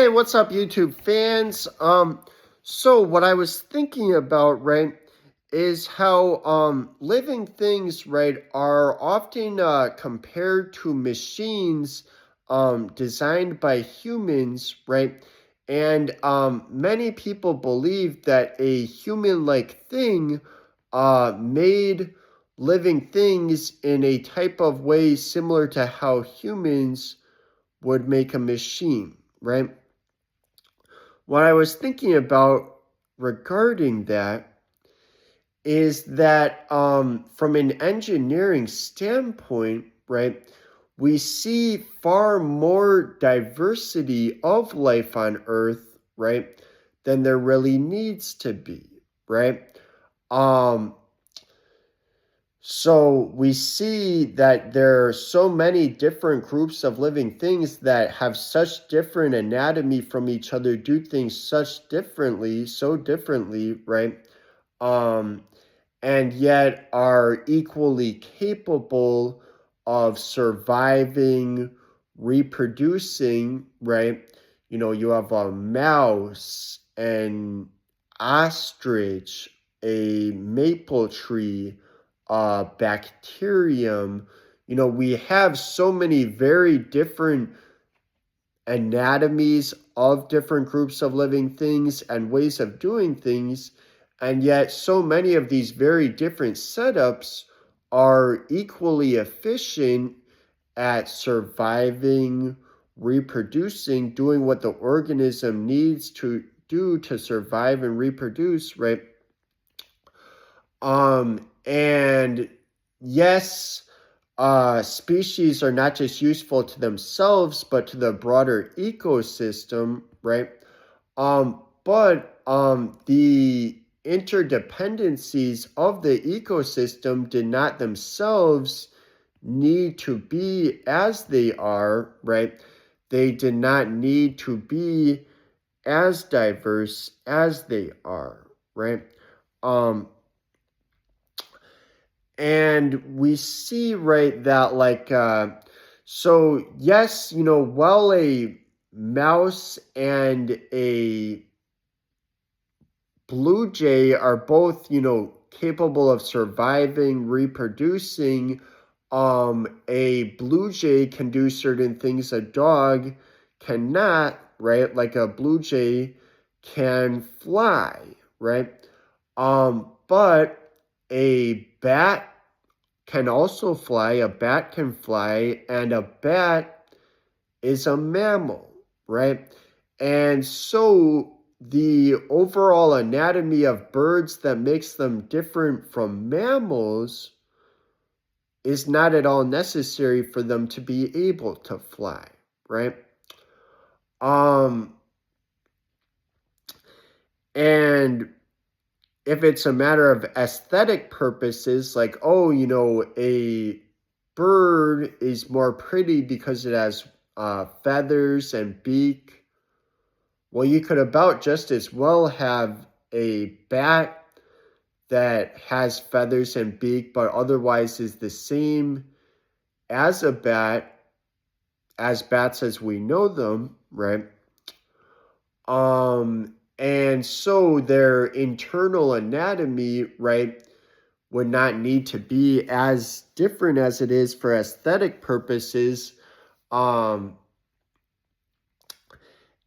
what's up, YouTube fans? So what I was thinking about, right, is how living things, right, are often compared to machines designed by humans, right? And many people believe that a human-like thing made living things in a type of way similar to how humans would make a machine, right? What I was thinking about regarding that is that from an engineering standpoint, right, we see far more diversity of life on Earth, right, than there really needs to be, right? Um, So we see that there are so many different groups of living things that have such different anatomy from each other, do things so differently, right? Um, and yet are equally capable of surviving, reproducing, right? You have a mouse, an ostrich, a maple tree, bacterium. We have so many very different anatomies of different groups of living things and ways of doing things, and yet so many of these very different setups are equally efficient at surviving, reproducing, doing what the organism needs to do to survive and reproduce, right? And yes, species are not just useful to themselves, but to the broader ecosystem, right? But the interdependencies of the ecosystem did not themselves need to be as they are, right? They did not need to be as diverse as they are, right? Um, and we see, right, that so yes, while a mouse and a blue jay are both, capable of surviving, reproducing, a blue jay can do certain things a dog cannot, right? Like a blue jay can fly, right? But a bat can also fly, a bat can fly, and a bat is a mammal, right? And so the overall anatomy of birds that makes them different from mammals is not at all necessary for them to be able to fly, right? Um, and if it's a matter of aesthetic purposes, like, oh, a bird is more pretty because it has feathers and beak. Well, you could about just as well have a bat that has feathers and beak, but otherwise is the same as a bat, as bats as we know them, right? And so their internal anatomy, right, would not need to be as different as it is for aesthetic purposes. Um,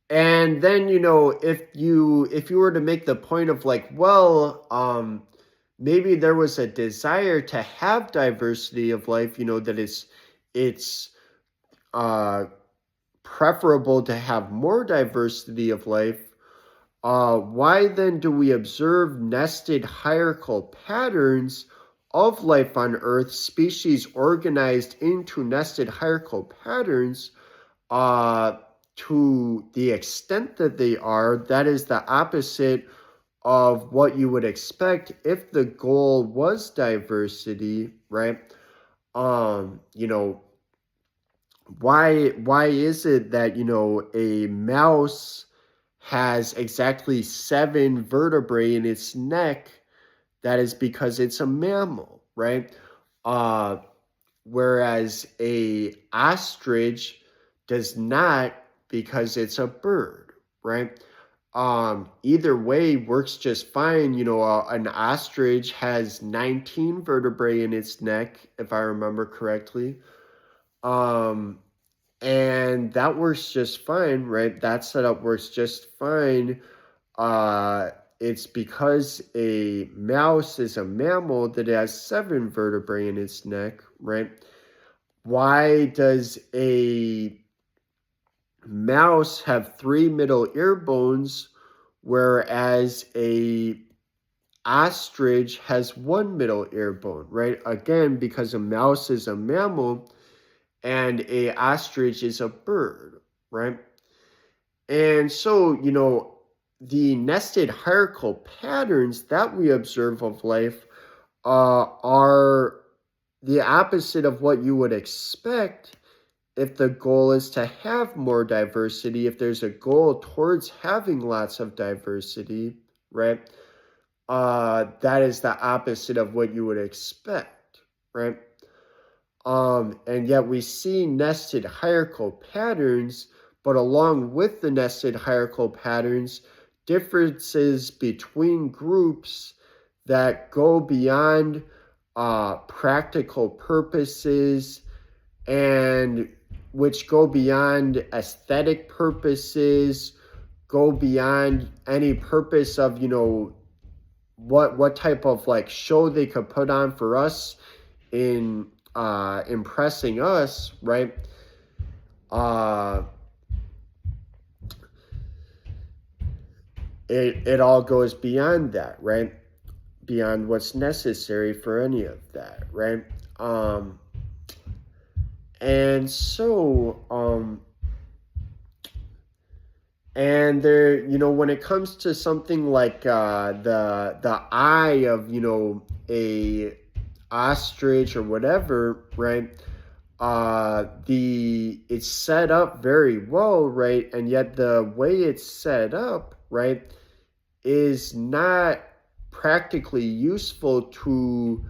and then, if you were to make the point of like, well, maybe there was a desire to have diversity of life, that it's uh preferable to have more diversity of life. Why then do we observe nested hierarchical patterns of life on Earth, species organized into nested hierarchical patterns? To the extent that they are, that is the opposite of what you would expect if the goal was diversity, right? Um, you know, why is it that, a mouse has exactly 7 vertebrae in its neck? That is because it's a mammal, right? Uh, Whereas a ostrich does not, because it's a bird, right? Either way works just fine. An ostrich has 19 vertebrae in its neck, if I remember correctly. Um, and that works just fine, right? That setup works just fine. Uh, it's because a mouse is a mammal that has 7 vertebrae in its neck, right? Why does a mouse have 3 middle ear bones, whereas a ostrich has 1 middle ear bone, right? Again, because a mouse is a mammal and a ostrich is a bird, right? And so, the nested hierarchical patterns that we observe of life are the opposite of what you would expect if the goal is to have more diversity, if there's a goal towards having lots of diversity, right? That is the opposite of what you would expect, right? And yet we see nested hierarchical patterns, but along with the nested hierarchical patterns, differences between groups that go beyond practical purposes and which go beyond aesthetic purposes, go beyond any purpose of, what type of like show they could put on for us in impressing us, right? Uh, it all goes beyond that, right? Beyond what's necessary for any of that, right? And so, and there, when it comes to something like the eye of, a ostrich or whatever, right? It's set up very well, right? And yet the way it's set up, right, is not practically useful to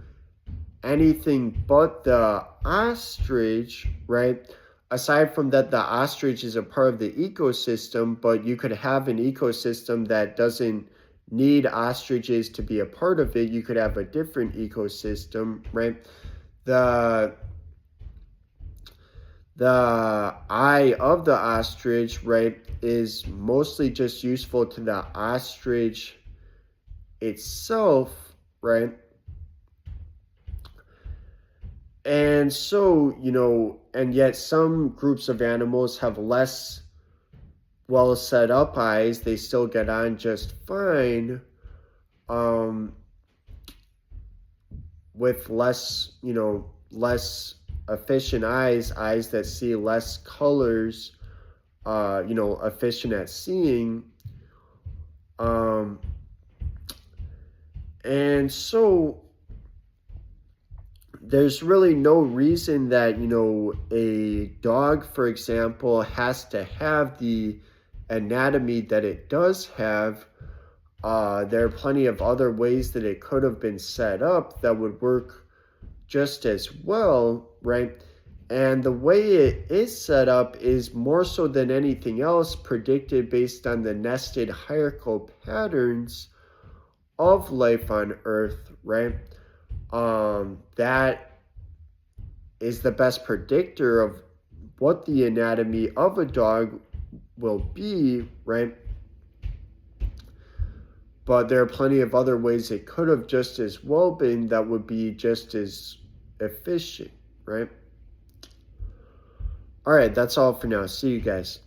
anything but the ostrich, right? Aside from that, the ostrich is a part of the ecosystem, but you could have an ecosystem that doesn't need ostriches to be a part of it. You could have a different ecosystem, right? The eye of the ostrich, right, is mostly just useful to the ostrich itself, right? And so, and yet some groups of animals have less well set up eyes. They still get on just fine with less, less efficient eyes that see less colors, efficient at seeing. And so there's really no reason that, a dog, for example, has to have the anatomy that it does have. There are plenty of other ways that it could have been set up that would work just as well, right? And the way it is set up is more so than anything else predicted based on the nested hierarchical patterns of life on Earth, right? That is the best predictor of what the anatomy of a dog will be, right? But there are plenty of other ways it could have just as well been that would be just as efficient, right? All right, that's all for now. See you guys.